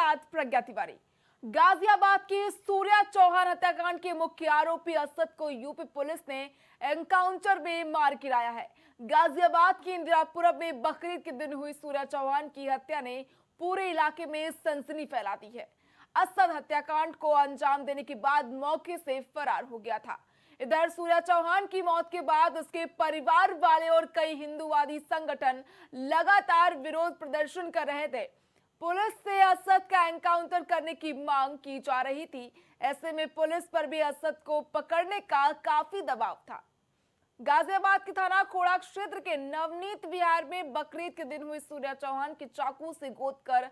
साथ प्रज्ञा तिवारी। गाजियाबाद की सूर्या चौहान हत्याकांड के मुख्य आरोपी असद को यूपी पुलिस ने एनकाउंटर में मार गिराया है। गाजियाबाद की इंदिरापुरम में बकरीद के दिन हुई सूर्या चौहान की हत्या ने पूरे इलाके में सनसनी फैला दी है। असद हत्याकांड को अंजाम देने के बाद मौके से फरार हो गया था। इधर सूर्या चौहान की मौत के बाद उसके परिवार वाले और कई हिंदूवादी संगठन लगातार विरोध प्रदर्शन कर रहे थे। पुलिस से असद का एनकाउंटर करने की मांग की जा रही थी। ऐसे में पुलिस पर भी असद को पकड़ने का काफी दबाव था। गाजियाबाद के थाना खोड़ा क्षेत्र के नवनीत विहार में बकरीद के दिन हुई सूर्या चौहान की चाकू से गोदकर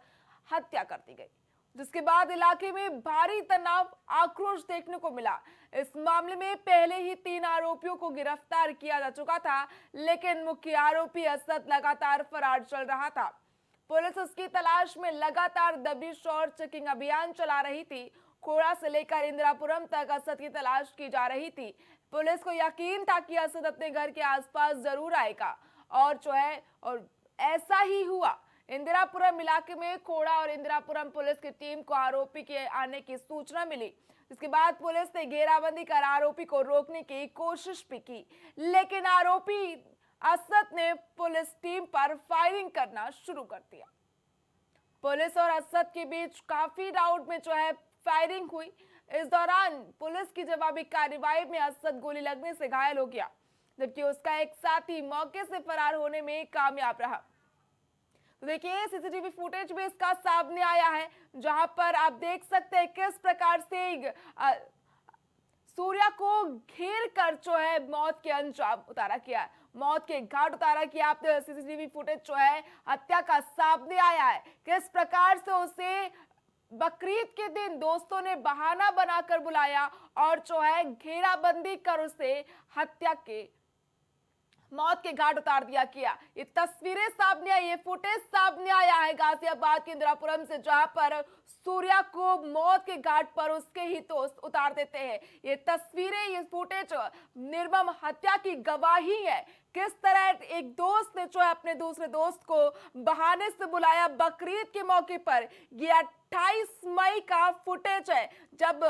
हत्या कर दी गई, जिसके बाद इलाके में भारी तनाव आक्रोश देखने को मिला। इस मामले में पहले ही 3 आरोपियों को गिरफ्तार किया जा चुका था, लेकिन मुख्य आरोपी असद लगातार फरार चल रहा था। पुलिस उसकी तलाश में लगातार दबिश और चेकिंग अभियान चला रही थी। खोड़ा से लेकर इंदिरापुरम तक असद की तलाश की जा रही थी। पुलिस को यकीन था कि असद अपने घर के आसपास जरूर आएगा और ऐसा ही हुआ। इंदिरापुरम इलाके में खोड़ा और इंदिरापुरम पुलिस की टीम को आरोपी के आने की सूचना मिली, जिसके बाद पुलिस ने घेराबंदी कर आरोपी को रोकने की कोशिश भी की, लेकिन आरोपी असद ने पुलिस टीम पर फायरिंग करना शुरू कर दिया। पुलिस और असद के बीच काफी राउंड में फायरिंग हुई। इस दौरान पुलिस की जवाबी कार्रवाई में असद गोली लगने से घायल हो गया, जबकि उसका एक साथी मौके से फरार होने में कामयाब रहा। तो देखिए, सीसीटीवी फुटेज में इसका सामने आया है, जहां पर आप देख सकते हैं किस प्रकार से सूर्या को घेर कर मौत के अंजाम उतारा किया, मौत के घाट उतारा किया। आप सीसीटीवी फुटेज हत्या का सामने आया है, किस प्रकार से उसे बकरीद के दिन दोस्तों ने बहाना बनाकर बुलाया और घेराबंदी कर उसे हत्या के मौत के घाट उतार दिया किया। ये तस्वीरें सामने आई, ये फुटेज सामने आया है गाजियाबाद के इंदिरापुरम से, जहां पर सूर्या को मौत के घाट पर उसके ही दोस्त उतार देते हैं। ये तस्वीरें, ये फुटेज निर्मम हत्या की गवाही है। किस तरह एक दोस्त ने अपने दूसरे दोस्त को बहाने से बुलाया बकरीद के मौके पर। ये 28 मई का फुटेज है, जब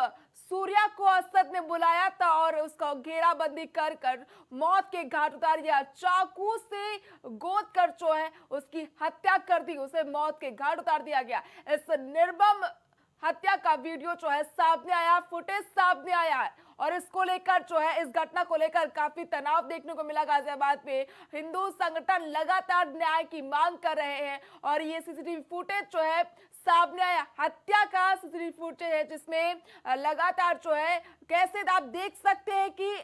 सूर्या को असद ने बुलाया था और उसका घेराबंदी कर मौत के घाट उतार दिया। चाकू से गोद कर उसकी हत्या कर दी, उसे मौत के घाट उतार दिया गया। इस निर्मम हत्या का वीडियो सामने आया, फुटेज सामने आया है, और इसको लेकर इस घटना को लेकर काफी तनाव देखने को मिला। गाजियाबाद में हिंदू संगठन लगातार न्याय की मांग कर रहे हैं, और ये सीसीटीवी फुटेज सामने आया, हत्या का सीसीटीवी फुटेज है, जिसमें लगातार कैसे आप देख सकते हैं कि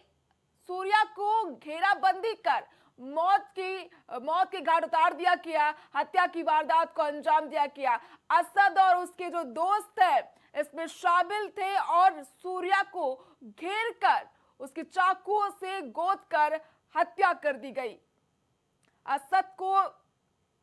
सूर्या को घेराबंदी कर मौत के घाट उतार दिया किया, हत्या की वारदात को अंजाम दिया किया। असद और उसके जो दोस्त है इसमें शामिल थे, और सूर्या को घेर कर उसकी चाकुओं से गोद कर हत्या कर दी गई।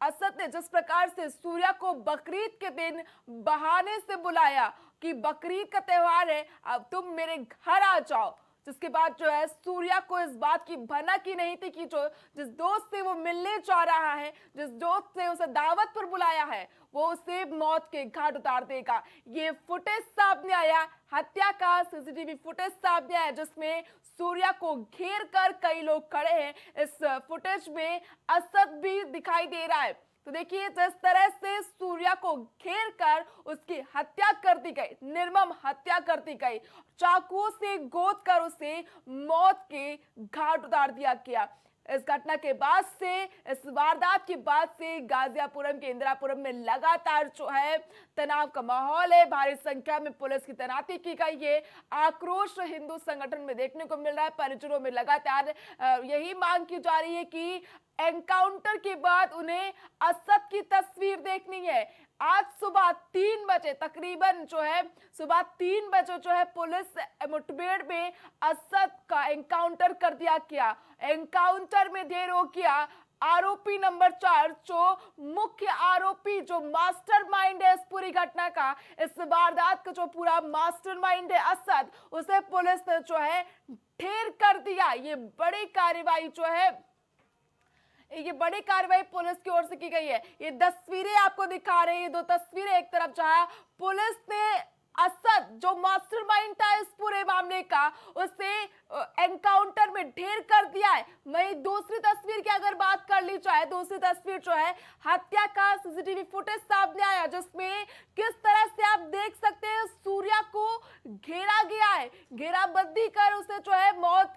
असद ने जिस प्रकार से सूर्या को बकरीद के दिन बहाने से बुलाया कि बकरीद का त्योहार है, अब तुम मेरे घर आ जाओ, जिसके बाद सूर्या को इस बात की भनक ही नहीं थी कि जिस दोस्त से वो मिलने जा रहा है, जिस दोस्त से उसे दावत पर बुलाया है, वो उसे मौत के घाट उतार देगा। ये फुटेज सामने आया, हत्या का सीसीटीवी फुटेज सामने आया, जिसमें सूर्या को घेर कर कई लोग खड़े हैं। इस फुटेज में असद भी दिखाई दे रहा है। तो देखिए, जिस तरह से सूर्या को घेर कर उसकी हत्या कर दी गई, निर्मम हत्या कर दी गई, चाकुओं से गोद कर उसे मौत के घाट उतार दिया गया। इस घटना के बाद से, इस वारदात के बाद से गाजियापुरम के इंदिरापुरम में लगातार तनाव का माहौल है। भारी संख्या में पुलिस की तैनाती की गई है। आक्रोश हिंदू संगठन में देखने को मिल रहा है। परिजनों में लगातार यही मांग की जा रही है कि एनकाउंटर के बाद उन्हें असद की तस्वीर देखनी है। आज सुबह 3 बजे तकरीबन सुबह 3 बजे पुलिस मुठभेड़ में असद का एनकाउंटर कर दिया गया। एनकाउंटर में देर हो गया। आरोपी नंबर 4, जो मुख्य आरोपी, जो मास्टरमाइंड है इस पूरी घटना का, इस वारदात का जो पूरा मास्टरमाइंड है असद, उसे पुलिस ने ढेर कर दिया। ये बड़ी कार्रवाई ये बड़ी कार्रवाई पुलिस की ओर से की गई है। ये तस्वीरें आपको दिखा रहे हैं, ये दो तस्वीरें, एक तरफ जहां पुलिस ने असद जो मास्टरमाइंड था इस पूरे मामले का, उसे एनकाउंटर में ढेर कर दिया है। वहीं दूसरी तस्वीर की अगर बात कर ली जाए, दूसरी तस्वीर जो है हत्या का सीसीटीवी फुटेज सामने आया, जिसमें किस तरह से आप देख सकते हैं सूर्या को घेरा गया है, घेराबंदी कर उसे जो है मौत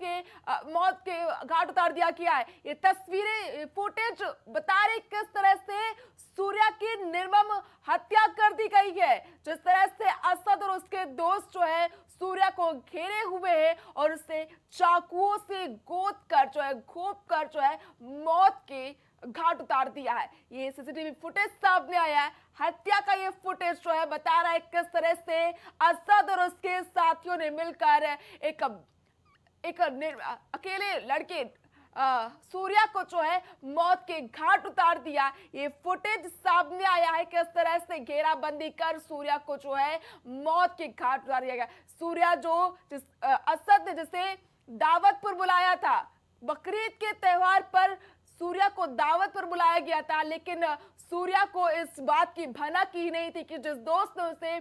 के घाट उतार दिया गया है। ये तस्वीरें फुटेज बता रही किस तरह से सूर्या की निर्मम हत्या कर दी गई है। जिस तरह से असद और उसके दोस्त जो है सूर्या को घेरे हुए हैं और उसे चाकुओं से गोद कर जो है घोंप कर जो है मौत के घाट उतार दिया है। ये सीसीटीवी फुटेज सामने आया है। हत्या का ये फुटेज जो है बता रहा है किस तरह से असद और उसके साथियों ने मिलकर एक अकेले लड़के सूर्या को जो है मौत के घाट उतार दिया। ये फुटेज सामने आया है किस तरह से घेराबंदी कर सूर्या को जो है मौत के घाट उतार दिया गया। सूर्या जो असद ने जिसे दावत पर बुलाया था, बकरीद के त्योहार पर सूर्या को दावत पर बुलाया गया था, लेकिन सूर्या को इस बात की भनक ही नहीं थी कि जिस दोस्त ने उसे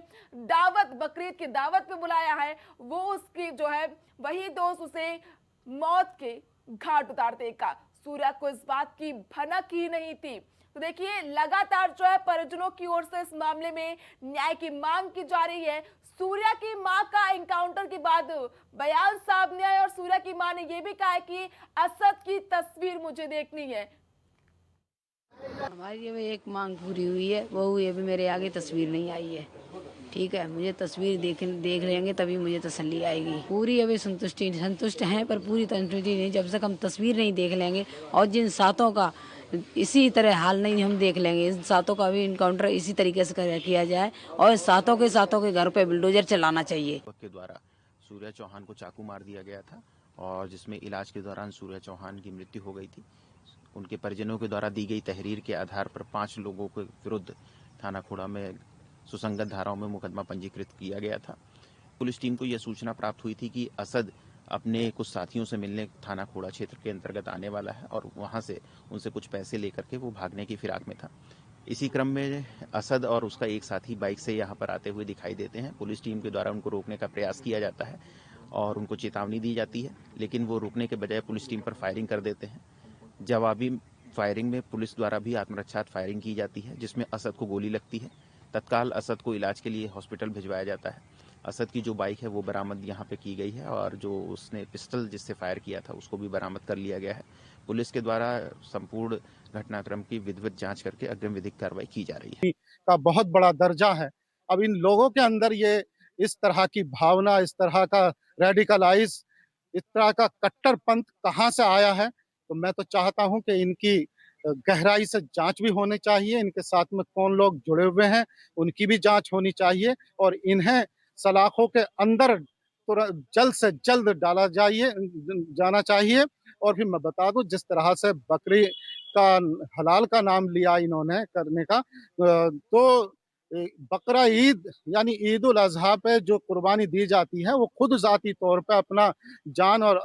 बकरीद की दावत पे बुलाया है वो उसकी जो है वही दोस्त उसे मौत के घाट उतार देगा। सूर्या को इस बात की भनक ही नहीं थी। तो देखिए लगातार जो है परिजनों की ओर से इस मामले में न्याय की मांग की जा रही है। सूर्या की मां का एनकाउंटर के बाद बयान सामने आया और सूर्या की मां ने यह भी कहा है कि असद की तस्वीर मुझे देखनी है। हमारी अभी एक मांग पूरी हुई है, वो हुई अभी मेरे आगे तस्वीर नहीं आई है। ठीक है, मुझे तस्वीर देख लेंगे तभी मुझे तसल्ली आएगी। पूरी अभी संतुष्ट हैं पर पूरी संतुष्टि नहीं, जब तक हम तस्वीर नहीं देख लेंगे और जिन सातों का इसी तरह हाल नहीं हम देख लेंगे, इन सातों का भी इनकाउंटर इसी तरीके से किया जाए और सातों के घर पे बुलडोजर चलाना चाहिए। के द्वारा सूर्या चौहान को चाकू मार दिया गया था और जिसमें इलाज के दौरान सूर्या चौहान की मृत्यु हो गई थी। उनके परिजनों के द्वारा दी गई तहरीर के आधार पर 5 लोगों के विरुद्ध थाना खोड़ा में सुसंगत धाराओं में मुकदमा पंजीकृत किया गया था। पुलिस टीम को यह सूचना प्राप्त हुई थी कि असद अपने कुछ साथियों से मिलने थाना खोड़ा क्षेत्र के अंतर्गत आने वाला है और वहां से उनसे कुछ पैसे लेकर के वो भागने की फिराक में था। इसी क्रम में असद और उसका एक साथी बाइक से यहाँ पर आते हुए दिखाई देते हैं। पुलिस टीम के द्वारा उनको रोकने का प्रयास किया जाता है और उनको चेतावनी दी जाती है, लेकिन वो रुकने के बजाय पुलिस टीम पर फायरिंग कर देते हैं। जवाबी फायरिंग में पुलिस द्वारा भी आत्मरक्षा फायरिंग की जाती है, जिसमें असद को गोली लगती है। तत्काल असद को इलाज के लिए हॉस्पिटल भिजवाया जाता है। असद की जो बाइक है वो बरामद यहाँ पे की गई है और जो उसने पिस्टल जिससे फायर किया था उसको भी बरामद कर लिया गया है। पुलिस के द्वारा संपूर्ण घटनाक्रम की विधिवत जांच करके अग्रिम विधिक कार्रवाई की जा रही है। का बहुत बड़ा दर्जा है। अब इन लोगों के अंदर ये इस तरह की भावना, इस तरह का रेडिकलाइज, इस तरह का कट्टरपंथ कहाँ से आया है? तो मैं तो चाहता हूं कि इनकी गहराई से जांच भी होनी चाहिए। इनके साथ में कौन लोग जुड़े हुए हैं उनकी भी जांच होनी चाहिए और इन्हें सलाखों के अंदर जल्द से जल्द जाना चाहिए। और फिर मैं बता दूं, जिस तरह से बकरी का हलाल का नाम लिया इन्होंने करने का, तो बकरा ईद यानी ईद उल अजहा पे जो कुर्बानी दी जाती है वो खुद जाती तौर पे अपना जान और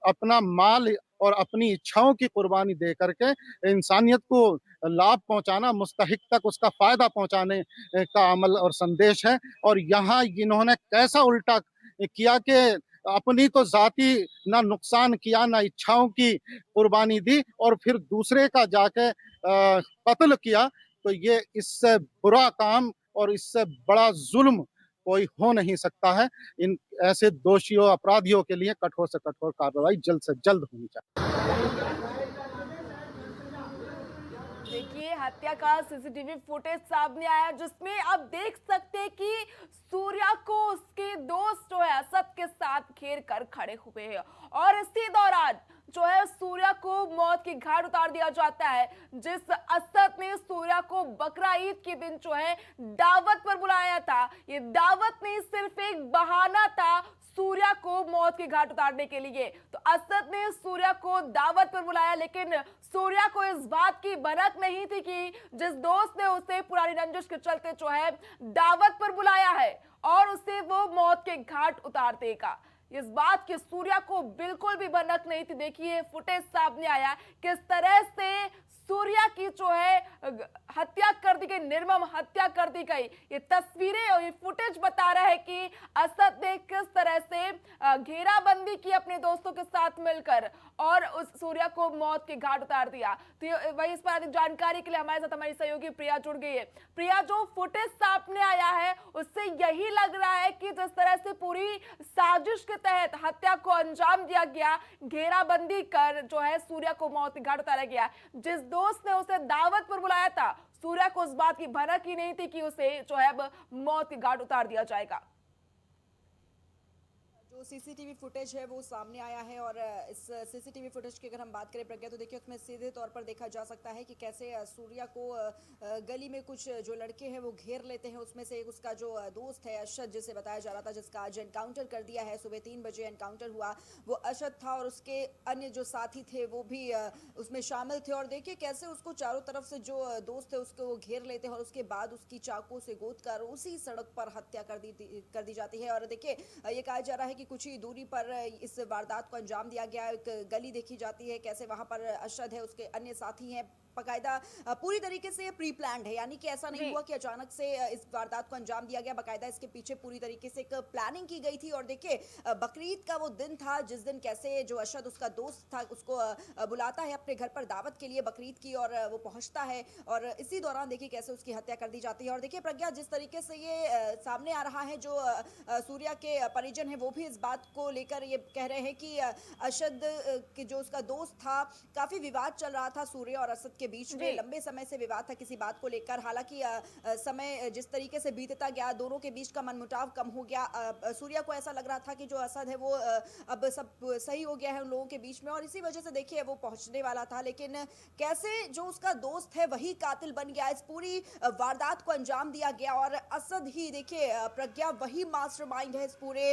अपना माल और अपनी इच्छाओं की कुर्बानी दे करके इंसानियत को लाभ पहुंचाना, मुस्तहिक तक उसका फायदा पहुंचाने का अमल और संदेश है। और यहाँ इन्होंने कैसा उल्टा किया कि अपनी तो जाती ना नुकसान किया, ना इच्छाओं की कुर्बानी दी और फिर दूसरे का जाके कत्ल किया। तो ये इससे बुरा काम और इससे बड़ा जुल्म कोई हो नहीं सकता है। इन ऐसे दोषियों, अपराधियों के लिए कठोर से कठोर कार्रवाई जल्द से जल्द होनी चाहिए। देखिए हत्या का सीसीटीवी फुटेज सामने आया, जिसमें आप देख सकते हैं कि सूर्या को उसके दोस्त जो है असद के साथ घेर कर खड़े हुए हैं और इसी दौरान जो है सूर्या को मौत की घाट उतार दिया जाता है। जिस असद ने सूर्या को बकरा ईद के दिन जो है दावत पर बुलाया था, ये दावत नहीं सिर्फ एक बहाना था सूर्या को मौत के घाट उतारने के लिए। तो असद ने सूर्या को दावत पर बुलाया, लेकिन सूर्या को इस बात की भनक नहीं थी कि जिस दोस्त ने उसे पुरानी रंजिश के चलते जो है दावत पर बुलाया है और उसे वो मौत के घाट उतार देगा। इस बात की सूर्या को बिल्कुल भी भनक नहीं थी। देखिए फुटेज सामने आया किस तरह से सूर्या की जो है हत्या कर दी गई, निर्मम हत्या कर दी गई। ये तस्वीरें और ये फुटेज बता रहा है कि असद ने किस तरह से घेराबंदी की अपने दोस्तों के साथ मिलकर और उस सूर्या को मौत के घाट उतार दिया। तो वही इस पर अधिक जानकारी के लिए हमारे साथ हमारी सहयोगी प्रिया जुड़ गई है। प्रिया, जो फुटेज सामने आया है उससे यही लग रहा है कि जिस तरह से पूरी साजिश के तहत हत्या को अंजाम दिया गया, घेराबंदी कर जो है सूर्या को मौत के घाट उतारा गया। जिस दोस्त ने उसे दावत पर बुलाया था, सूर्या को उस बात की भनक ही नहीं थी कि उसे जो है अब मौत के घाट उतार दिया जाएगा। जो सीसीटीवी फुटेज है वो सामने आया है और इस सीसीटीवी फुटेज की अगर हम बात करें प्रज्ञा, तो देखिए उसमें सीधे तौर पर देखा जा सकता है कि कैसे सूर्या को गली में कुछ जो लड़के हैं वो घेर लेते हैं। उसमें से एक उसका जो दोस्त है अशद, जिसे बताया जा रहा था, जिसका आज एनकाउंटर कर दिया है, सुबह 3 बजे एनकाउंटर हुआ, वो अशद था और उसके अन्य जो साथी थे वो भी उसमें शामिल थे। और देखिए कैसे उसको चारों तरफ से जो दोस्त है उसको वो घेर लेते हैं और उसके बाद उसकी चाकू से गोद कर उसी सड़क पर हत्या कर दी जाती है। और देखिए ये कहा जा रहा है कि कुछ ही दूरी पर इस वारदात को अंजाम दिया गया। एक गली देखी जाती है, कैसे वहां पर अशद है, उसके अन्य साथी हैं, बाकायदा पूरी तरीके से प्री प्लान्ड है, यानी कि ऐसा नहीं हुआ कि अचानक से इस वारदात को अंजाम दिया गया, बाकायदा इसके पीछे पूरी तरीके से एक प्लानिंग की गई थी। और देखिए बकरीद का वो दिन था जिस दिन कैसे जो अशद उसका दोस्त था उसको बुलाता है अपने घर पर दावत के लिए बकरीद की, और वो पहुंचता है और इसी दौरान देखिए कैसे उसकी हत्या कर दी जाती है। और देखिए प्रज्ञा, जिस तरीके से ये सामने आ रहा है, जो सूर्या के परिजन है वो भी इस बात को लेकर ये कह रहे हैं कि अशद के जो उसका दोस्त था, काफी विवाद चल रहा था सूर्या और असद के बीच में, लंबे समय से विवाद था किसी बात को लेकर। हालांकि समय जिस तरीके से बीतता गया, दोनों के बीच का मनमुटाव कम हो गया। सूर्या को ऐसा लग रहा था कि जो असद है वो अब सब सही हो गया है उन लोगों के बीच में, और इसी वजह से देखिए वो पहुंचने वाला था। लेकिन कैसे जो उसका दोस्त है वही कातिल बन गया, इस पूरी वारदात को अंजाम दिया गया। और असद ही देखिए प्रज्ञा वही मास्टरमाइंड है इस पूरे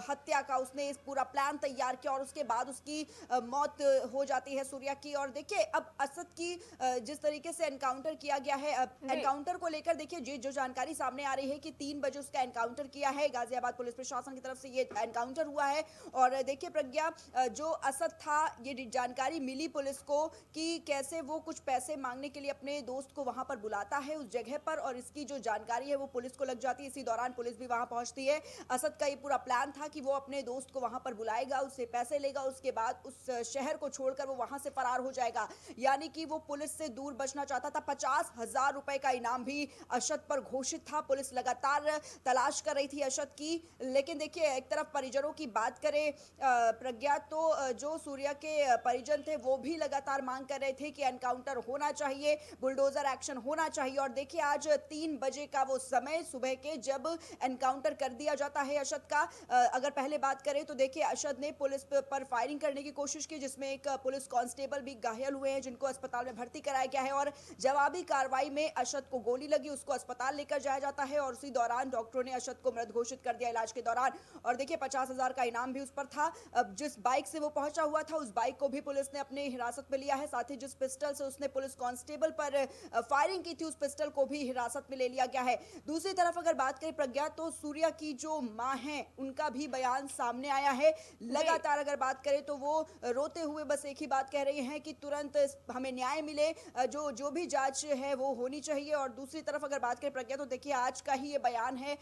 हत्या का, उसने इस पूरा प्लान तैयार किया और उसके बाद उसकी मौत हो जाती है सूर्या की। और देखिए अब असद की जिस तरीके से एनकाउंटर किया गया है, एनकाउंटर को लेकर देखिए जो जानकारी सामने आ रही है कि 3 बजे उसका एनकाउंटर किया है, गाजियाबाद पुलिस प्रशासन की तरफ से ये एनकाउंटर हुआ है। और देखिए प्रज्ञा, जो असद था, ये जानकारी मिली पुलिस को कि कैसे वो कुछ पैसे मांगने के लिए अपने दोस्त को वहां पर बुलाता है उस जगह पर, और इसकी जो जानकारी है वो पुलिस को लग जाती है। इसी दौरान पुलिस भी वहां पहुंचती है। असद का ये पूरा प्लान था कि वो अपने दोस्त को वहां पर बुलाएगा, उससे पैसे लेगा, उसके बाद उस शहर को छोड़कर वो वहां से फरार हो जाएगा, यानी कि वो पुलिस से दूर बचना चाहता था। 50,000 रुपए का इनाम भी अशद पर घोषित था। पुलिस लगातार तलाश कर रही थी अशद की। लेकिन देखिए एक तरफ परिजनों की बात करें प्रज्ञा, तो जो सूर्या के परिजन थे वो भी लगातार मांग कर रहे थे कि एनकाउंटर होना चाहिए, बुलडोजर एक्शन होना चाहिए। और देखिए आज 3 बजे का वो समय सुबह के, जब एनकाउंटर कर दिया जाता है अशद का। अगर पहले बात करें तो देखिए अशद ने पुलिस पर फायरिंग करने की कोशिश की, जिसमें एक पुलिस कांस्टेबल भी घायल हुए हैं, जिनको अस्पताल में भर्ती कराया गया है। और जवाबी कार्रवाई में अशद को गोली लगी, उसको अस्पताल लेकर जाया जाता है और उसी दौरान डॉक्टरों ने अशद को मृत घोषित कर दिया इलाज के दौरान। और देखिए 50,000 का इनाम भी उस पर था। अब जिस बाइक से वो पहुंचा हुआ था उस बाइक को भी पुलिस ने अपने हिरासत में लिया है, साथ ही जिस पिस्टल से उसने पुलिस कांस्टेबल पर फायरिंग की थी उस पिस्टल को भी हिरासत में ले लिया गया है। दूसरी तरफ अगर बात करें प्रज्ञा, तो सूर्या की जो मां है उनका भी बयान सामने आया है। लगातार अगर बात करें तो वो रोते हुए बस एक ही बात कह रही हैं कि तुरंत हमें न्याय मिले, जो भी जांच है वो होनी चाहिए। और दूसरी तरफ अगर बात करें प्रज्ञा, तो देखिए आज का ही ये बयान है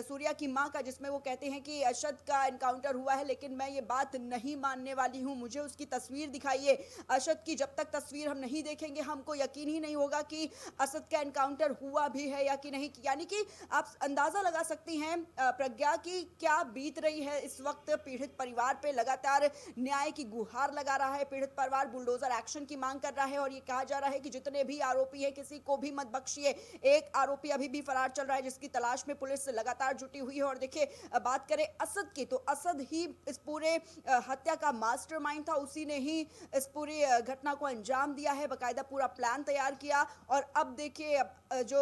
सूर्या की मां का, जिसमें वो कहते हैं कि अशद का एनकाउंटर हुआ है लेकिन मैं ये बात नहीं मानने वाली हूं, मुझे उसकी तस्वीर दिखाइए अशद की। जब तक तस्वीर हम नहीं देखेंगे हमको यकीन ही नहीं होगा कि असद का एनकाउंटर हुआ भी है या कि नहीं। यानी कि आप अंदाजा लगा सकती हैं प्रज्ञा की क्या बीत रही है इस वक्त पीड़ित परिवार पे। लगातार न्याय की गुहार लगा रहा है पीड़ित परिवार, बुलडोजर एक्शन की मांग कर रहा है और ये कहा जा रहा है कि जितने भी आरोपी हैं किसी को भी मत बख्शिए। एक आरोपी अभी भी फरार चल रहा है जिसकी तलाश में पुलिस लगातार जुटी हुई है। और देखिए बात करें असद की, तो असद ही इस पूरे हत्या का मास्टरमाइंड था, उसी ने ही इस पूरी घटना को अंजाम दिया है, बाकायदा पूरा प्लान तैयार किया। और अब देखिए जो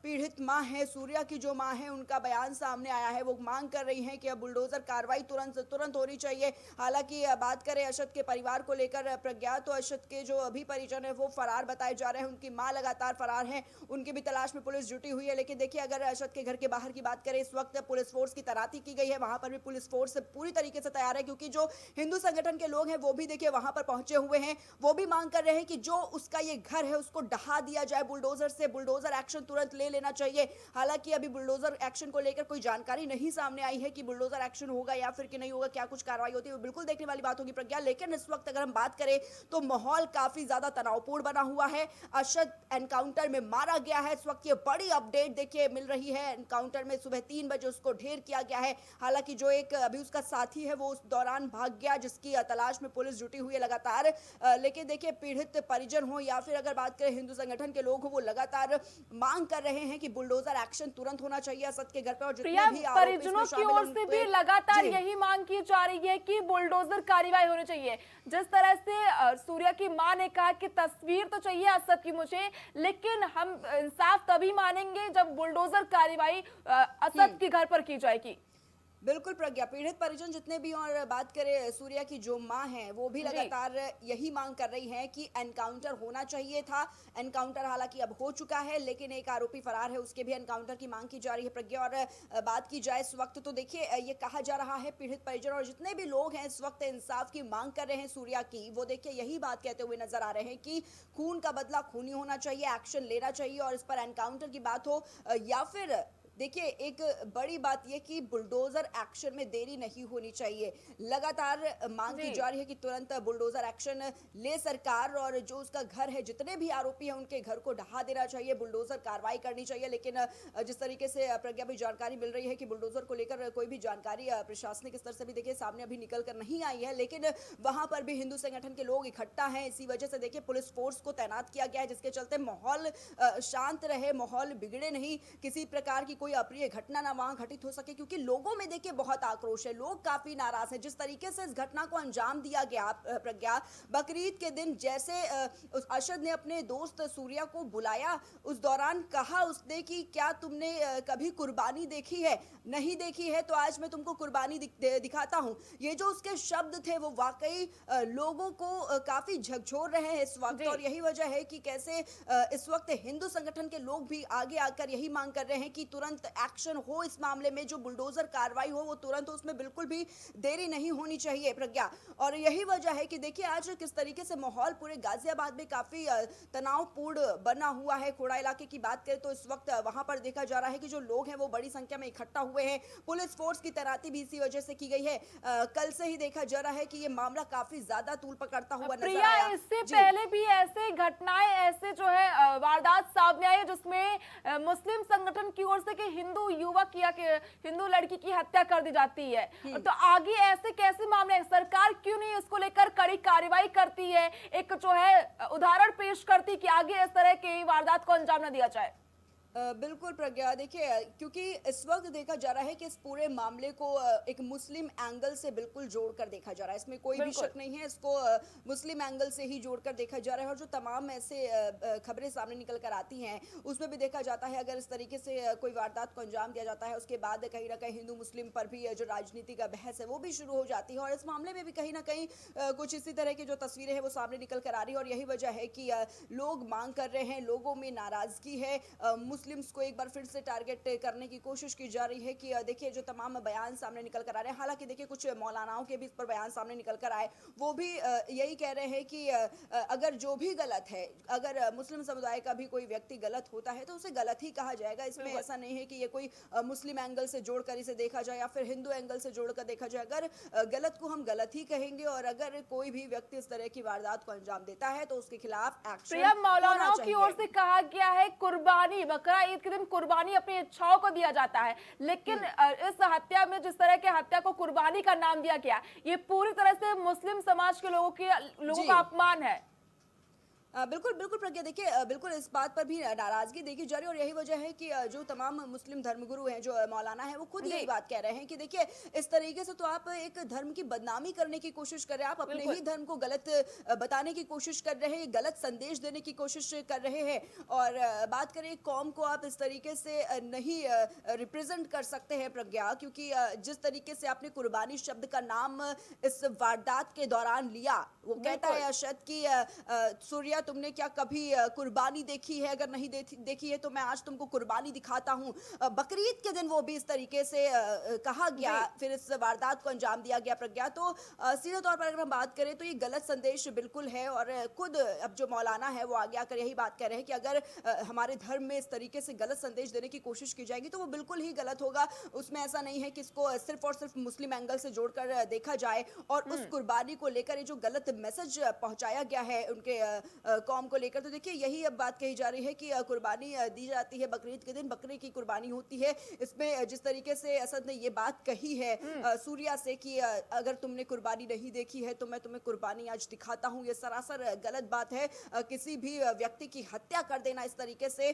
पीड़ित मां है, सूर्या की जो मां है, उनका बयान सामने आया है। वो मांग कर रही हैं कि अब बुलडोजर कार्रवाई तुरंत होनी चाहिए। हालांकि बात करें अशद के परिवार को लेकर प्रज्ञा, तो अशद के जो अभी परिजन परिजन है वो फरार बताए जा रहे हैं, उनकी मां लगातार फरार है, उनकी भी तलाश में पुलिस जुटी हुई है। लेकिन देखिए अगर अरशद के घर के बाहर की बात करें, इस वक्त पुलिस फोर्स की तैनाती की गई है, वहां पर भी पुलिस फोर्स पूरी तरीके से तैयार है, क्योंकि जो हिंदू संगठन के लोग हैं वो भी देखिए वहां पर पहुंचे हुए हैं। वो भी मांग कर रहे हैं कि जो उसका ये घर है उसको ढहा दिया जाए बुलडोजर से, बुलडोजर एक्शन तुरंत ले लेना चाहिए। हालांकि अभी बुलडोजर एक्शन को लेकर कोई जानकारी नहीं सामने आई है कि बुलडोजर एक्शन होगा या फिर कि नहीं होगा, क्या कुछ कार्रवाई होती है, वो बिल्कुल देखने वाली बात होगी प्रज्ञा। लेकिन इस वक्त अगर हम बात करें तो माहौल काफी ज्यादा तनावपूर्ण बना हुआ है। अरशद एनकाउंटर में मारा गया है, इस वक्त ये बड़ी अपडेट देखिए मिल रही है। एनकाउंटर में सुबह 3 बजे उसको ढेर किया गया है। हालांकि जो एक अभी उसका साथी है वो उस दौरान भाग गया, जिसकी तलाश में पुलिस जुटी हुई है लगातार। लेकिन देखिए पीड़ित परिजन हो या फिर अगर बात करें हिंदू संगठन के लोग हो, वो लगातार मांग कर रहे हैं कि बुलडोजर एक्शन तुरंत होना चाहिए असद के घर पर। और प्रिया, जितने भी आरोपी इसमें परिजनों की शामिल हैं, ओर से उन भी पे- लगातार जी। यही मांग की जा रही है कि बुलडोजर कार्रवाई होनी चाहिए। जिस तरह से सूर्या की मां ने कहा कि तस्वीर तो चाहिए असद की मुझे, लेकिन हम इंसाफ तभी मानेंगे जब बुलडोजर कार्रवाई असद के घर पर की जाएगी। बिल्कुल प्रज्ञा, पीड़ित परिजन जितने भी, और बात करें सूर्या की जो मां है वो भी लगातार यही मांग कर रही है कि एनकाउंटर होना चाहिए था। एनकाउंटर हालांकि अब हो चुका है, लेकिन एक आरोपी फरार है, उसके भी एनकाउंटर की मांग की जा रही है प्रज्ञा। और बात की जाए इस वक्त तो देखिए ये कहा जा रहा है, पीड़ित परिजन और जितने भी लोग हैं इस वक्त इंसाफ की मांग कर रहे हैं सूर्या की, वो देखिए यही बात कहते हुए नजर आ रहे हैं कि खून का बदला खूनी होना चाहिए, एक्शन लेना चाहिए। और इस पर एनकाउंटर की बात हो या फिर देखिए एक बड़ी बात यह कि बुलडोजर एक्शन में देरी नहीं होनी चाहिए। लगातार मांग की जा रही है कि तुरंत बुलडोजर एक्शन ले सरकार, और जो उसका घर है, जितने भी आरोपी हैं उनके घर को ढहा देना चाहिए, बुलडोजर कार्रवाई करनी चाहिए। लेकिन जिस तरीके से प्रज्ञा भी जानकारी मिल रही है कि बुलडोजर को लेकर कोई भी जानकारी प्रशासनिक स्तर से भी देखिए सामने अभी निकल कर नहीं आई है, लेकिन वहां पर भी हिंदू संगठन के लोग इकट्ठा हैं। इसी वजह से देखिए पुलिस फोर्स को तैनात किया गया है, जिसके चलते माहौल शांत रहे, माहौल बिगड़े नहीं, किसी प्रकार की कोई अप्रिय घटना ना वहां घटित हो सके। क्योंकि लोगों में देखिए बहुत आक्रोश है, लोग काफी नाराज हैं जिस तरीके से इस घटना को अंजाम दिया गया। प्रज्ञा, बकरीद के दिन जैसे उस अरशद ने अपने दोस्त सूर्या को बुलाया, उस दौरान कहा उसने कि क्या तुमने कभी कुर्बानी देखी है? नहीं देखी है तो आज मैं तुमको कुर्बानी दिखाता हूं। ये जो उसके शब्द थे वो वाकई लोगों को काफी झकझोर रहे हैं इस वक्त। और यही वजह है कि कैसे इस वक्त हिंदू संगठन के लोग भी आगे आकर यही मांग कर रहे हैं कि तुरंत एक्शन हो इस मामले में, जो बुलडोजर कार्रवाई हो वो तुरंत हो, उसमें बिल्कुल भी देरी नहीं होनी चाहिए प्रज्ञा। और यही वजह है कि देखिए आज किस तरीके से माहौल पूरे गाजियाबाद में काफी तनावपूर्ण बना हुआ है। खोड़ा इलाके की बात करें तो इस वक्त वहां पर देखा जा रहा है कि जो लोग हैं वो बड़ी संख्या में इकट्ठा हुए हैं। पुलिस फोर्स की तैनाती भी इसी वजह से की गई है। कल से ही देखा जा रहा है कि ये मामला काफी ज्यादा तूल पकड़ता हुआ नजर प्रिया, आया। इससे पहले भी ऐसे घटनाएं, ऐसे जो है वारदात सामने आई जिसमें मुस्लिम संगठन की ओर से कि हिंदू युवक या हिंदू लड़की की हत्या कर दी जाती है। तो आगे ऐसे कैसे मामले, सरकार क्यों नहीं इसको लेकर कड़ी कार्रवाई करती है, एक जो है उदाहरण पेश करती कि आगे इस तरह की वारदात को अंजाम न दिया जाए? बिल्कुल प्रज्ञा, देखिए क्योंकि इस वक्त देखा जा रहा है कि इस पूरे मामले को एक मुस्लिम एंगल से बिल्कुल जोड़कर देखा जा रहा है, इसमें कोई भी शक नहीं है, इसको मुस्लिम एंगल से ही जोड़कर देखा जा रहा है। और जो तमाम ऐसे खबरें सामने निकल कर आती हैं उसमें भी देखा जाता है अगर इस तरीके से कोई वारदात को अंजाम दिया जाता है, उसके बाद कहीं ना कहीं हिंदू मुस्लिम पर भी जो राजनीति का बहस है वो भी शुरू हो जाती है। और इस मामले में भी कहीं ना कहीं कुछ इसी तरह की जो तस्वीरें हैं वो सामने निकल कर आ रही है। और यही वजह है कि लोग मांग कर रहे हैं, लोगों में नाराजगी है, मुस्लिम्स को एक बार फिर से टारगेट करने की कोशिश की जा रही है कि देखिए जो तमाम बयान सामने निकल कर आ रहे हैं, हालांकि देखिए कुछ मौलानाओं के भी इस पर बयान सामने निकल कर आए, वो भी यही कह रहे हैं कि अगर जो भी गलत है, अगर मुस्लिम समुदाय का भी कोई व्यक्ति गलत होता है तो उसे गलत ही कहा जाएगा। इसमें ऐसा नहीं है कि ये कोई मुस्लिम एंगल से जोड़कर इसे देखा जाए या फिर हिंदू एंगल से जोड़कर देखा जाए। अगर गलत को हम गलत ही कहेंगे और अगर कोई भी व्यक्ति इस तरह की वारदात को अंजाम देता है तो उसके खिलाफ एक्शन मौलानाओं की ओर से कहा गया है कुर्बानी, बकरा ईद के दिन कुर्बानी अपनी इच्छाओं को दिया जाता है, लेकिन इस हत्या में जिस तरह के हत्या को कुर्बानी का नाम दिया गया, ये पूरी तरह से मुस्लिम समाज के लोगों का अपमान है। बिल्कुल बिल्कुल प्रज्ञा, देखिए बिल्कुल इस बात पर भी नाराजगी देखी जा रही है। और यही वजह है कि जो तमाम मुस्लिम धर्मगुरु हैं, जो मौलाना हैं, वो खुद यही बात कह रहे हैं कि देखिए इस तरीके से तो आप एक धर्म की बदनामी करने की कोशिश कर रहे हैं, आप अपने ही धर्म को गलत बताने की कोशिश कर रहे हैं, गलत संदेश देने की कोशिश कर रहे हैं। और बात करें कौम को आप इस तरीके से नहीं रिप्रेजेंट कर सकते हैं प्रज्ञा, क्योंकि जिस तरीके से आपने कुर्बानी शब्द का नाम इस वारदात के दौरान लिया, वो कहता है अरशद की सूर्या तुमने क्या कभी कुर्बानी देखी है? अगर नहीं देखी है तो मैं आज तुमको कुर्बानी दिखाता हूँ। बकरीद के दिन वो भी इस तरीके से कहा गया, फिर इस वारदात को अंजाम दिया गया प्रज्ञा। तो सीधे तौर पर अगर हम बात करें तो ये गलत संदेश बिल्कुल है, और खुद अब जो मौलाना है वो आगे आकर यही बात कह रहे हैं कि अगर हमारे धर्म में इस तरीके से गलत संदेश देने की कोशिश की जाएगी तो वो बिल्कुल ही गलत होगा। उसमें ऐसा नहीं है कि इसको सिर्फ और सिर्फ मुस्लिम एंगल से जोड़कर देखा जाए, और उस कुर्बानी को लेकर ये जो गलत मैसेज पहुंचाया गया है उनके कौम को लेकर, तो देखिए यही अब बात कही जा रही है कि कुर्बानी दी जाती है बकरीद के दिन, बकरे की कुर्बानी होती है। इसमें जिस तरीके से असद ने ये बात कही है सूर्या से कि अगर तुमने कुर्बानी नहीं देखी है तो मैं तुम्हें कुर्बानी आज दिखाता हूं, ये सरासर गलत बात है। किसी भी व्यक्ति की हत्या कर देना इस तरीके से,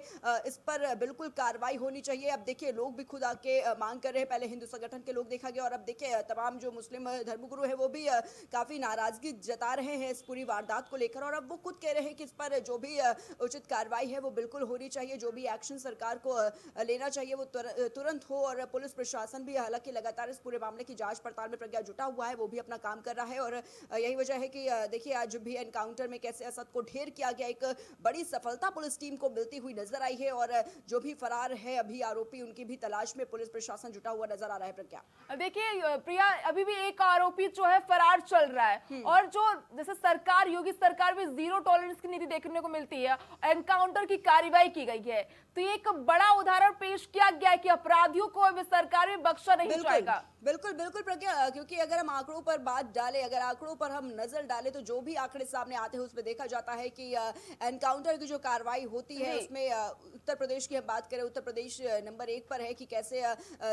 इस पर बिल्कुल कार्रवाई होनी चाहिए। अब देखिए लोग भी खुद आके मांग कर रहे हैं, पहले हिंदू संगठन के लोग देखा गया, और अब देखिए तमाम जो मुस्लिम धर्मगुरु है वो भी काफी नाराजगी जता रहे हैं इस पूरी वारदात को लेकर, और अब वो खुद कह रहे हैं कि इस पर जो भी उचित कार्रवाई है वो बिल्कुल होनी चाहिए, जो भी एक्शन सरकार को लेना चाहिए वो तुरंत हो। और पुलिस प्रशासन भी हालांकि लगातार इस पूरे मामले की जांच पड़ताल में प्रज्ञा जुटा हुआ है, वो भी अपना काम कर रहा है, और यही वजह है कि देखिए आज भी एनकाउंटर में कैसे असद को ढेर किया गया, एक बड़ी सफलता पुलिस टीम को मिलती हुई नजर आई है, और जो भी फरार है अभी आरोपी उनकी भी तलाश में पुलिस प्रशासन जुटा हुआ नजर आ रहा है प्रज्ञा। देखिए प्रिया, अभी भी एक आरोपी जो है फरार चल रहा है, और जो जैसे सरकार, योगी सरकार भी जीरो टॉलरेंस की नीति देखने को मिलती है, एनकाउंटर की कार्रवाई की गई है, तो ये एक बड़ा उदाहरण पेश किया गया है कि अपराधियों को अब सरकार में बख्शा नहीं जाएगा। बिल्कुल बिल्कुल प्रज्ञा, क्योंकि अगर हम आंकड़ों पर बात डालें, अगर आंकड़ों पर हम नजर डालें तो जो भी आंकड़े सामने आते हैं उसमें देखा जाता है कि एनकाउंटर की जो कार्रवाई होती है उसमें उत्तर प्रदेश की हम बात करें, उत्तर प्रदेश नंबर 1 पर है कि कैसे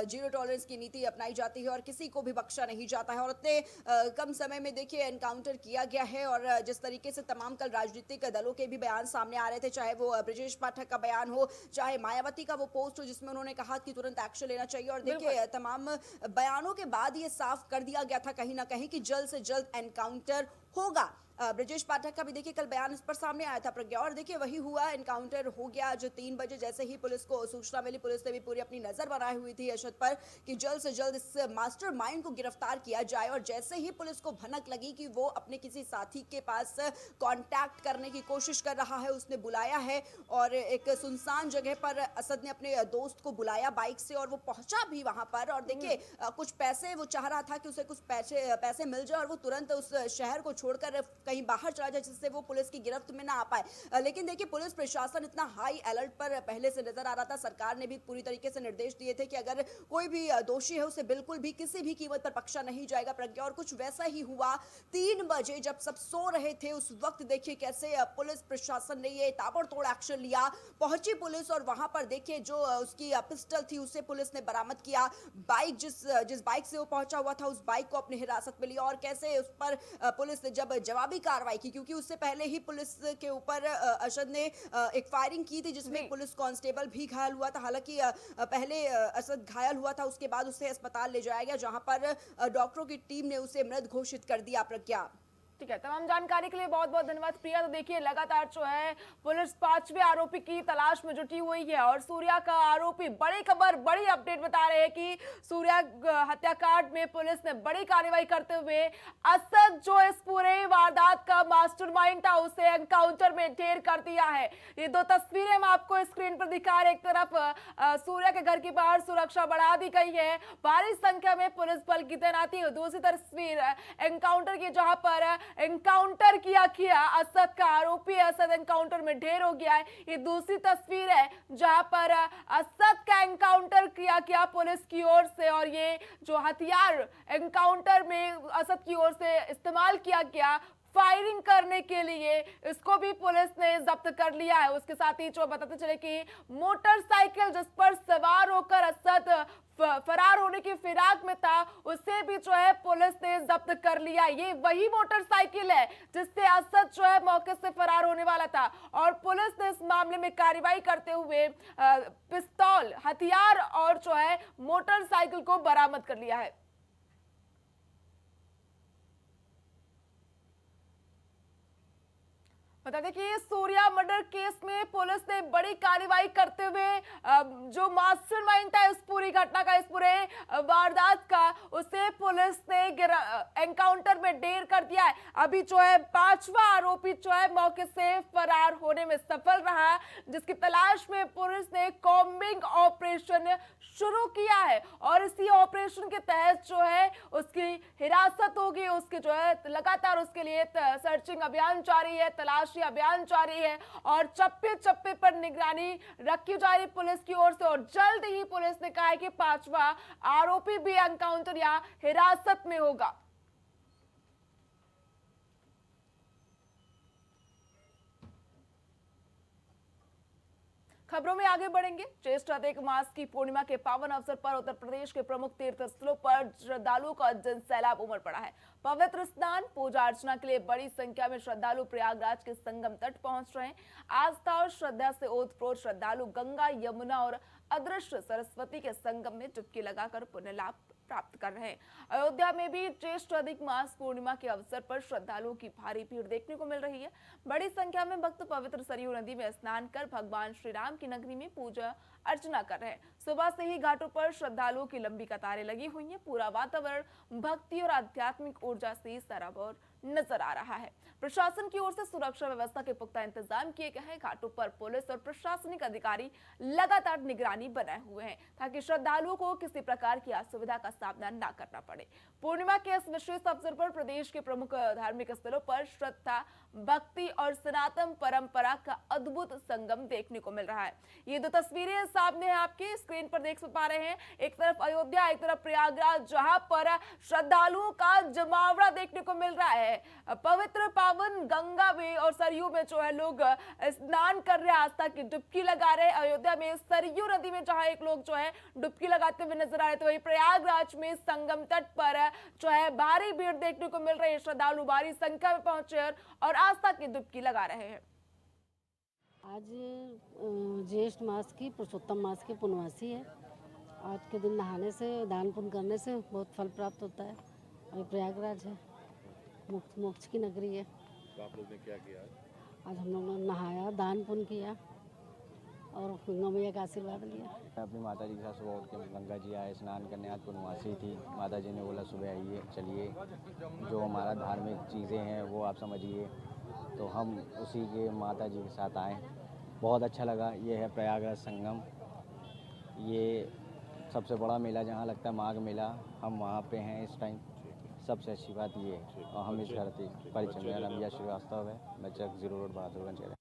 जीरो टॉलरेंस की नीति अपनाई जाती है और किसी को भी बख्शा नहीं जाता है, और इतने कम समय में देखिए एनकाउंटर किया गया है। और जिस तरीके से तमाम कल राजनीतिक दलों के भी बयान सामने आ रहे थे, चाहे वो ब्रजेश पाठक का बयान हो, चाहे मायावती का वो पोस्ट हो जिसमें उन्होंने कहा कि तुरंत एक्शन लेना चाहिए, और देखिए तमाम बयानों के बाद ये साफ कर दिया गया था कहीं ना कहीं कि जल्द से जल्द एनकाउंटर होगा। ब्रजेश पाठक का भी देखिए कल बयान इस पर सामने आया था प्रज्ञा, और देखिए वही हुआ, एनकाउंटर हो गया। जो 3 बजे जैसे ही पुलिस को सूचना मिली, पुलिस ने भी पूरी अपनी नजर बनाई हुई थी अशद पर कि जल्द से जल्द इस मास्टरमाइंड को गिरफ्तार किया जाए, और जैसे ही पुलिस को भनक लगी कि वो अपने किसी साथी के पास कांटेक्ट करने की कोशिश कर रहा है, उसने बुलाया है, और एक सुनसान जगह पर असद ने अपने दोस्त को बुलाया बाइक से, और वो पहुंचा भी वहां पर, और देखिए कुछ पैसे वो चाह रहा था कि उसे कुछ पैसे मिल जाए और वो तुरंत उस शहर को छोड़कर कहीं बाहर चला जाए जिससे वो पुलिस की गिरफ्त में ना आ पाए। लेकिन देखिए पुलिस प्रशासन इतना हाई अलर्ट पर पहले से नजर आ रहा था, सरकार ने भी पूरी तरीके से निर्देश दिए थे कि अगर कोई भी दोषी है उसे बिल्कुल भी किसी भी कीमत पर बख्शा नहीं जाएगा प्रज्ञा, और कुछ वैसा ही हुआ। 3 बजे जब सब सो रहे थे उस वक्त देखिए कैसे पुलिस प्रशासन ने ये ताबड़तोड़ एक्शन लिया। पहुंची पुलिस और वहां पर देखिए जो उसकी पिस्टल थी उसे पुलिस ने बरामद किया, बाइक जिस बाइक से वो पहुंचा हुआ था उस बाइक को अपनी हिरासत में लिया, और कैसे उस पर पुलिस ने जब जवाबी कार्रवाई की, क्योंकि उससे पहले ही पुलिस के ऊपर अशद ने एक फायरिंग की थी जिसमें पुलिस कांस्टेबल भी घायल हुआ था। हालांकि पहले असद घायल हुआ था, उसके बाद उसे अस्पताल ले जाया गया जहां पर डॉक्टरों की टीम ने उसे मृत घोषित कर दिया प्रज्ञा। ठीक है, तमाम जानकारी के लिए बहुत बहुत धन्यवाद प्रिया। तो देखिए लगातार जो है पुलिस 5वें आरोपी की तलाश में जुटी हुई है, और सूर्या का आरोपी, बड़ी खबर, बड़ी अपडेट बता रहे हैं कि सूर्या हत्याकांड में पुलिस ने बड़ी कार्रवाई करते हुए असद जो इस पूरे वारदात का मास्टरमाइंड था उसे एनकाउंटर में ढेर कर दिया है। ये 2 तस्वीरें हम आपको स्क्रीन पर दिखा रहे, एक तरफ सूर्या के घर के बाहर सुरक्षा बढ़ा दी गई है, भारी संख्या में पुलिस बल की तैनाती है। दूसरी तस्वीर एनकाउंटर की, जहां पर एनकाउंटर किया असद का आरोपी असद एनकाउंटर में ढेर हो गया है। ये दूसरी तस्वीर है जहां पर असद का एनकाउंटर किया पुलिस की ओर से, और ये जो हथियार एनकाउंटर में असद की ओर से इस्तेमाल किया गया फायरिंग करने के लिए, इसको भी पुलिस ने जब्त कर लिया है। उसके साथ ही जो बताते चले कि मोटरसाइकिल जिस पर सवार होकर असद फरार होने की फिराक में था उसे भी जो है पुलिस ने जब्त कर लिया। ये वही मोटरसाइकिल है जिससे असद जो है मौके से फरार होने वाला था, और पुलिस ने इस मामले में कार्रवाई करते हुए पिस्तौल, हथियार और जो है मोटरसाइकिल को बरामद कर लिया है। बता दें कि सूर्या मर्डर केस में पुलिस ने बड़ी कार्रवाई करते हुए जो मास्टरमाइंड था इस पूरी घटना का, इस पूरे वारदात का उसे पुलिस ने एनकाउंटर में ढेर कर दिया है। अभी जो है 5वां आरोपी जो है मौके से फरार होने में सफल रहा, जिसकी तलाश में पुलिस ने कॉम्बिंग ऑपरेशन शुरू किया है और इसी ऑपरेशन के तहत जो है उसकी हिरासत होगी, उसके जो है लगातार उसके लिए सर्चिंग अभियान जारी है, तलाशी अभियान जारी है और चप्पे चप्पे पर निगरानी रखी जा रही पुलिस की ओर से। और जल्द ही पुलिस ने कहा है कि 5वां आरोपी भी एनकाउंटर या हिरासत में होगा। खबरों में आगे बढ़ेंगे। ज्येष्ठ अधिक मास की पूर्णिमा के पावन अवसर पर उत्तर प्रदेश के प्रमुख तीर्थ स्थलों पर श्रद्धालुओं का जन सैलाब उमड़ पड़ा है। पवित्र स्नान पूजा अर्चना के लिए बड़ी संख्या में श्रद्धालु प्रयागराज के संगम तट पहुंच रहे हैं। आस्था और श्रद्धा से ओतप्रोत श्रद्धालु गंगा, यमुना और अदृश्य सरस्वती के संगम में डुबकी लगाकर पुण्य लाभ प्राप्त कर रहे हैं। अयोध्या में भी ज्येष्ठ अधिक मास पूर्णिमा के अवसर पर श्रद्धालुओं की भारी भीड़ देखने को मिल रही है। बड़ी संख्या में भक्त पवित्र सरयू नदी में स्नान कर भगवान श्री राम की नगरी में पूजा अर्चना कर रहे हैं। सुबह से ही घाटों पर श्रद्धालुओं की लंबी कतारें लगी हुई हैं। पूरा वातावरण भक्ति और आध्यात्मिक ऊर्जा से सराबोर नजर आ रहा है। प्रशासन की ओर से सुरक्षा व्यवस्था के पुख्ता इंतजाम किए गए हैं। घाटों पर पुलिस और प्रशासनिक अधिकारी लगातार निगरानी बनाए हुए हैं ताकि श्रद्धालुओं को किसी प्रकार की असुविधा का सामना न करना पड़े। पूर्णिमा के इस विशेष अवसर पर प्रदेश के प्रमुख धार्मिक स्थलों पर श्रद्धा, भक्ति और सनातन परंपरा का अद्भुत संगम देखने को मिल रहा है। ये दो तस्वीरें सामने आपके स्क्रीन पर देख पा रहे हैं। एक तरफ अयोध्या, एक तरफ प्रयागराज, जहां पर श्रद्धालुओं का जमावड़ा देखने को मिल रहा है। पवित्र पावन गंगा में और सरयू में जो है लोग स्नान कर रहे हैं, आस्था की डुबकी लगा रहे हैं। अयोध्या में सरयू नदी में जहां एक लोग जो है डुबकी लगाते हुए नजर आ रहे, तो वही प्रयागराज में संगम तट पर जो है भारी भीड़ देखने को मिल रही है। श्रद्धालु भारी संख्या में पहुंचे और आस्था की डुबकी लगा रहे हैं। आज ज्येष्ठ मास की पुरुषोत्तम मास की पूर्णमासी है। आज के दिन नहाने से, दान पुण्य करने से बहुत फल प्राप्त होता है। और प्रयागराज है, मोक्ष की नगरी है। तो आप लोग ने क्या किया आज हम लोगों ने नहाया, दान पुण्य किया और गंगा मैया का आशीर्वाद लिया। मैं अपनी माता जी के साथ सुबह उठ के गंगा जी आए स्नान करने। आज पूर्णमासी थी। माता जी ने बोला सुबह आइए, चलिए, जो हमारा धार्मिक चीज़ें हैं वो आप समझिए, तो हम उसी के माता जी के साथ आए। बहुत अच्छा लगा। ये है प्रयागराज संगम। ये सबसे बड़ा मेला जहाँ लगता है, माघ मेला, हम वहाँ पे हैं इस टाइम। सबसे अच्छी बात ये है। और हम इस धरती परिचय, मेरा नाम यश श्रीवास्तव है, मैं चक 0 रोड बहादुरगंज है।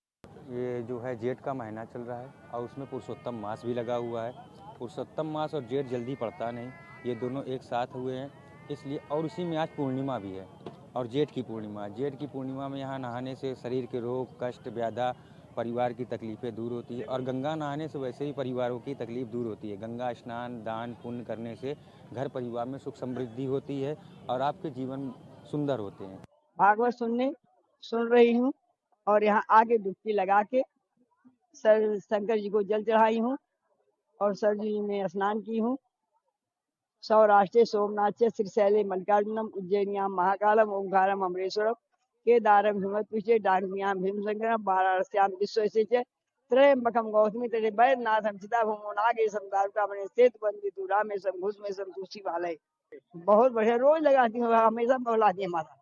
ये जो है जेठ का महीना चल रहा है और उसमें पुरुषोत्तम मास भी लगा हुआ है। पुरुषोत्तम मास और जेठ जल्दी पड़ता नहीं, ये दोनों एक साथ हुए हैं इसलिए। और उसी में आज पूर्णिमा भी है और जेठ की पूर्णिमा। जेठ की पूर्णिमा में यहाँ नहाने से शरीर के रोग, कष्ट, व्याधा, परिवार की तकलीफ़ें दूर होती है। और गंगा नहाने से वैसे ही परिवारों की तकलीफ़ दूर होती है। गंगा स्नान, दान पुण्य करने से घर परिवार में सुख समृद्धि होती है और आपके जीवन सुंदर होते हैं। भागवत सुन रही हूँ और यहाँ आगे डुबकी लगा के सर शंकर जी को जल चढ़ाई हूँ और सर जी में स्नान की हूँ। सौराष्ट्र सोमनाथ श्रीशैले मल्लिकार्जुनम उज्जैनियां महाकालम ओंकारम अमरेश्वरम केदारम हिमवत्विचे डांगमियां भीमशंकरम वाराणस्याम विश्वेश्वरस्य त्र्यंबकम गौतमी तटे वैद्यनाथम चिताभूमो नागेशम द्वारकामणे सेतुबंदितु रामेशम घुसमेशम तुलसी वालय। बहुत बढ़िया, रोज लगाती हूँ, हमेशा बोलाती है माता।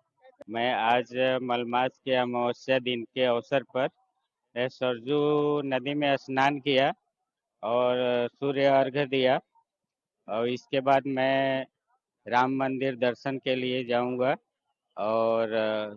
मैं आज मलमास के अमावस्या दिन के अवसर पर सरजू नदी में स्नान किया और सूर्य अर्घ्य दिया और इसके बाद मैं राम मंदिर दर्शन के लिए जाऊंगा और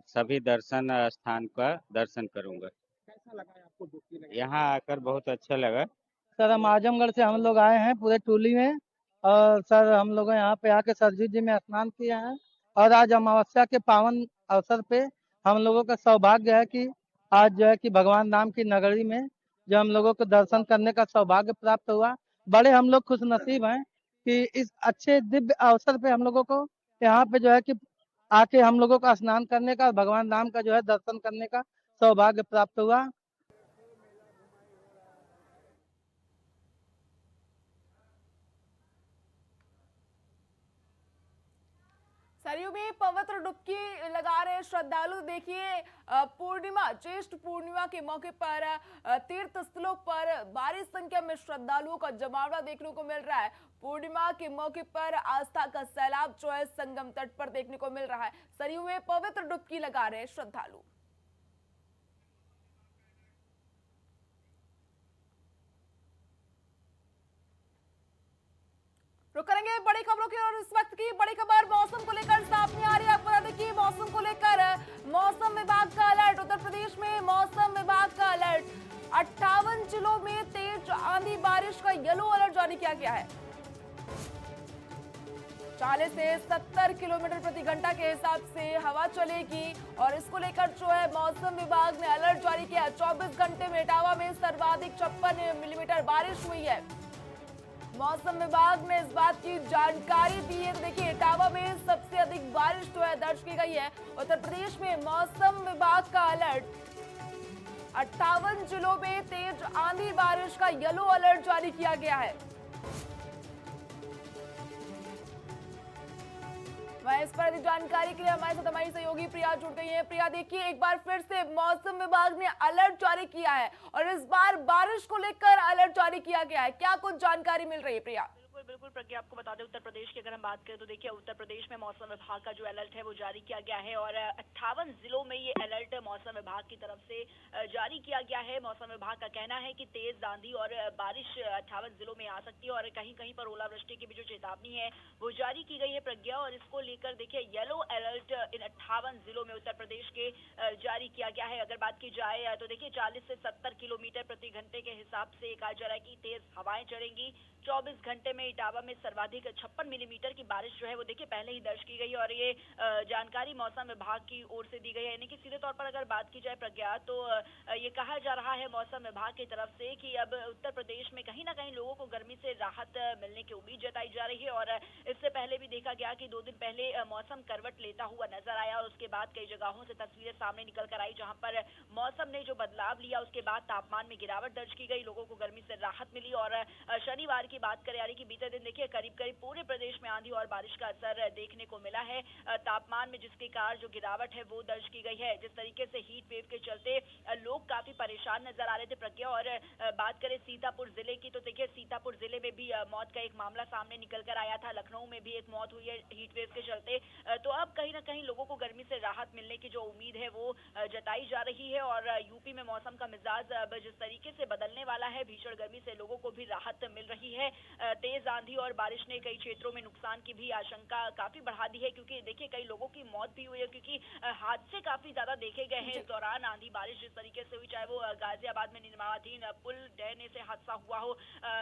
सभी दर्शन स्थान का दर्शन करूंगा। कैसा लगा आपको डुबकी लगाने? यहाँ आकर बहुत अच्छा लगा। सर हम आजमगढ़ से हम लोग आए हैं पूरे टोली में और सर हम लोग यहाँ पे आके सरजू जी में स्नान किया है और आज अमावस्या के पावन अवसर पे हम लोगों का सौभाग्य है कि आज जो है कि भगवान राम की नगरी में जो हम लोगों को दर्शन करने का सौभाग्य प्राप्त हुआ। बड़े हम लोग खुश नसीब हैं कि इस अच्छे दिव्य अवसर पे हम लोगों को यहाँ पे जो है कि आके हम लोगों का स्नान करने का, भगवान राम का जो है दर्शन करने का सौभाग्य प्राप्त हुआ। सरयू में पवित्र डुबकी लगा रहे श्रद्धालु। देखिए पूर्णिमा, ज्येष्ठ पूर्णिमा के मौके पर तीर्थ स्थलों पर भारी संख्या में श्रद्धालुओं का जमावड़ा देखने को मिल रहा है। पूर्णिमा के मौके पर आस्था का सैलाब जो है संगम तट पर देखने को मिल रहा है। सरयू में पवित्र डुबकी लगा रहे श्रद्धालु। रुक करेंगे बड़ी खबरों की और इस वक्त की बड़ी खबर मौसम को लेकर सामने आ रही है। आपको बता दें कि मौसम को लेकर मौसम विभाग का अलर्ट, उत्तर प्रदेश में मौसम विभाग का अलर्ट। 58 जिलों में तेज आंधी बारिश का येलो अलर्ट जारी किया गया है। 40 से 70 किलोमीटर प्रति घंटा के हिसाब से हवा चलेगी और इसको लेकर जो है मौसम विभाग ने अलर्ट जारी किया। 24 घंटे में इटावा में सर्वाधिक 56 मिलीमीटर बारिश हुई है। मौसम विभाग ने इस बात की जानकारी दी है। देखिए इटावा में सबसे अधिक बारिश जो है दर्ज की गई है। उत्तर प्रदेश में मौसम विभाग का अलर्ट, 58 जिलों में तेज आंधी बारिश का येलो अलर्ट जारी किया गया है। वहीं इस पर अधिक जानकारी के लिए हमारे साथ हमारी सहयोगी प्रिया जुड़ गई है। प्रिया, देखिए एक बार फिर से मौसम विभाग ने अलर्ट जारी किया है और इस बार बारिश को लेकर अलर्ट जारी किया गया है। क्या कुछ जानकारी मिल रही है प्रिया? बिल्कुल प्रज्ञा, आपको बता दें उत्तर प्रदेश की अगर हम बात करें तो देखिए उत्तर प्रदेश में मौसम विभाग का जो अलर्ट है वो जारी किया गया है और 58 जिलों में ये अलर्ट मौसम विभाग की तरफ से जारी किया गया है। मौसम विभाग का कहना है कि तेज आंधी और बारिश 58 जिलों में आ सकती है और कहीं कहीं पर ओलावृष्टि की भी जो चेतावनी है वो जारी की गई है प्रज्ञा। और इसको लेकर देखिए येलो अलर्ट इन 58 जिलों में उत्तर प्रदेश के जारी किया गया है। अगर बात की जाए तो देखिए 40 से 70 किलोमीटर प्रति घंटे के हिसाब से कहा जा रहा है कि तेज हवाएं चलेंगी। 24 घंटे में इटावा में सर्वाधिक 56 मिलीमीटर की बारिश जो है वो देखिए पहले ही दर्ज की गई है और ये जानकारी मौसम विभाग की ओर से दी गई है। यानी कि सीधे तौर पर अगर बात की जाए प्रज्ञा तो ये कहा जा रहा है मौसम विभाग की तरफ से कि अब उत्तर प्रदेश में कहीं ना कहीं लोगों को गर्मी से राहत मिलने की उम्मीद जताई जा रही है। और इससे पहले भी देखा गया कि 2 दिन पहले मौसम करवट लेता हुआ नजर आया और उसके बाद कई जगहों से तस्वीरें सामने निकल कर आई जहां पर मौसम ने जो बदलाव लिया उसके बाद तापमान में गिरावट दर्ज की गई, लोगों को गर्मी से राहत मिली। और शनिवार की बात करें यानी कि बीते दिन देखिए करीब करीब पूरे प्रदेश में आंधी और बारिश का असर देखने को मिला है। तापमान में जिसके कारण जो गिरावट है वो दर्ज की गई है। जिस तरीके से हीट वेव के चलते लोग काफी परेशान नजर आ रहे थे प्रज्ञा। और बात करें सीतापुर जिले की तो देखिए सीतापुर जिले में भी मौत का एक मामला सामने निकल कर आया था। लखनऊ में भी एक मौत हुई है हीट वेव के चलते। तो अब कहीं ना कहीं लोगों को गर्मी से राहत मिलने की जो उम्मीद है वो जताई जा रही है। और यूपी में मौसम का मिजाज अब जिस तरीके से बदलने वाला है, भीषण गर्मी से लोगों को भी राहत मिल रही है। तेज आंधी और बारिश ने कई क्षेत्रों में नुकसान की भी आशंका काफी बढ़ा दी है क्योंकि देखिए कई लोगों की मौत भी हुई है क्योंकि हादसे काफी ज्यादा देखे गए हैं इस दौरान। आंधी बारिश जिस तरीके से हुई, चाहे वो गाजियाबाद में निर्माणाधीन पुल ढहने से हादसा हुआ हो,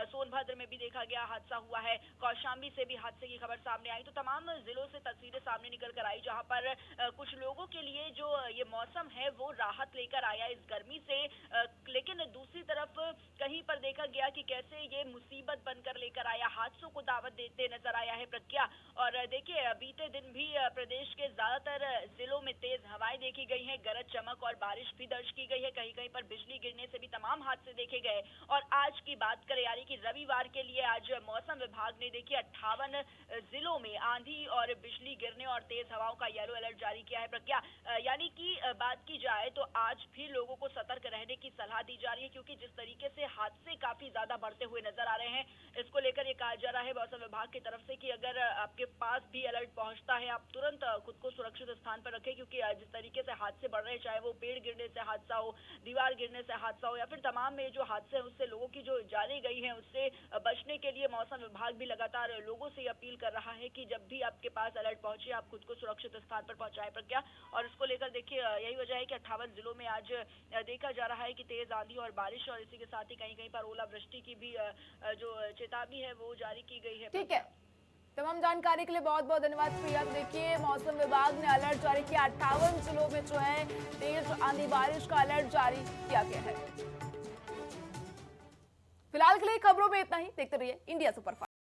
सोनभद्र में भी देखा गया हादसा हुआ है, कौशाम्बी से भी हादसे की खबर सामने आई। तो तमाम जिलों से तस्वीरें सामने निकल कर आई जहां पर कुछ लोगों के लिए जो ये मौसम है वो राहत लेकर आया इस गर्मी से। लेकिन दूसरी तरफ कहीं पर देखा गया कि कैसे ये मुसीबत बनकर लेकर आया, हादसों को दावत देते नजर आया है प्रज्ञा। और देखिए बीते दिन भी प्रदेश के ज्यादातर जिलों में तेज हवाएं देखी गई हैं, गरज चमक और बारिश भी दर्ज की गई है। कहीं कहीं पर बिजली गिरने से भी तमाम हादसे देखे गए। और आज की बात करें यानी कि रविवार के लिए आज मौसम विभाग ने देखिए 58 जिलों में आंधी और बिजली गिरने और तेज हवाओं का येलो अलर्ट जारी किया है प्रज्ञा। यानी कि बात की जाए तो आज भी लोगों को सतर्क रहने की सलाह दी जा रही है क्योंकि जिस तरीके से हादसे काफी ज्यादा बढ़ते हुए नजर आ रहे हैं, इसको लेकर ये कहा जा रहा है मौसम विभाग की तरफ से कि अगर आपके पास भी अलर्ट पहुंचता है आप तुरंत खुद को सुरक्षित स्थान पर रखें क्योंकि जिस तरीके से हादसे बढ़ रहे हैं, चाहे वो पेड़ गिरने से हादसा हो, दीवार गिरने से हादसा हो या फिर तमाम में जो हादसे हैं उससे लोगों की जो जाने गई हैं उससे बचने के लिए मौसम विभाग भी लगातार लोगों से अपील कर रहा है कि जब भी आपके पास अलर्ट पहुंचे आप खुद को सुरक्षित स्थान पर पहुंचाए प्रज्ञा। और इसको लेकर देखिए यही वजह है कि 58 जिलों में आज देखा जा रहा है कि तेज आंधी और बारिश और इसी के साथ ही कहीं कहीं पर ओलावृष्टि की भी जो चेतावनी है वो जारी की गई है। ठीक है, तमाम जानकारी के लिए बहुत बहुत धन्यवाद प्रिया। देखिए मौसम विभाग ने अलर्ट जारी किया, 58 जिलों में जो है तेज आंधी बारिश का अलर्ट जारी किया गया है। फिलहाल के लिए खबरों में इतना ही। देखते रहिए इंडिया सुपरफास्ट।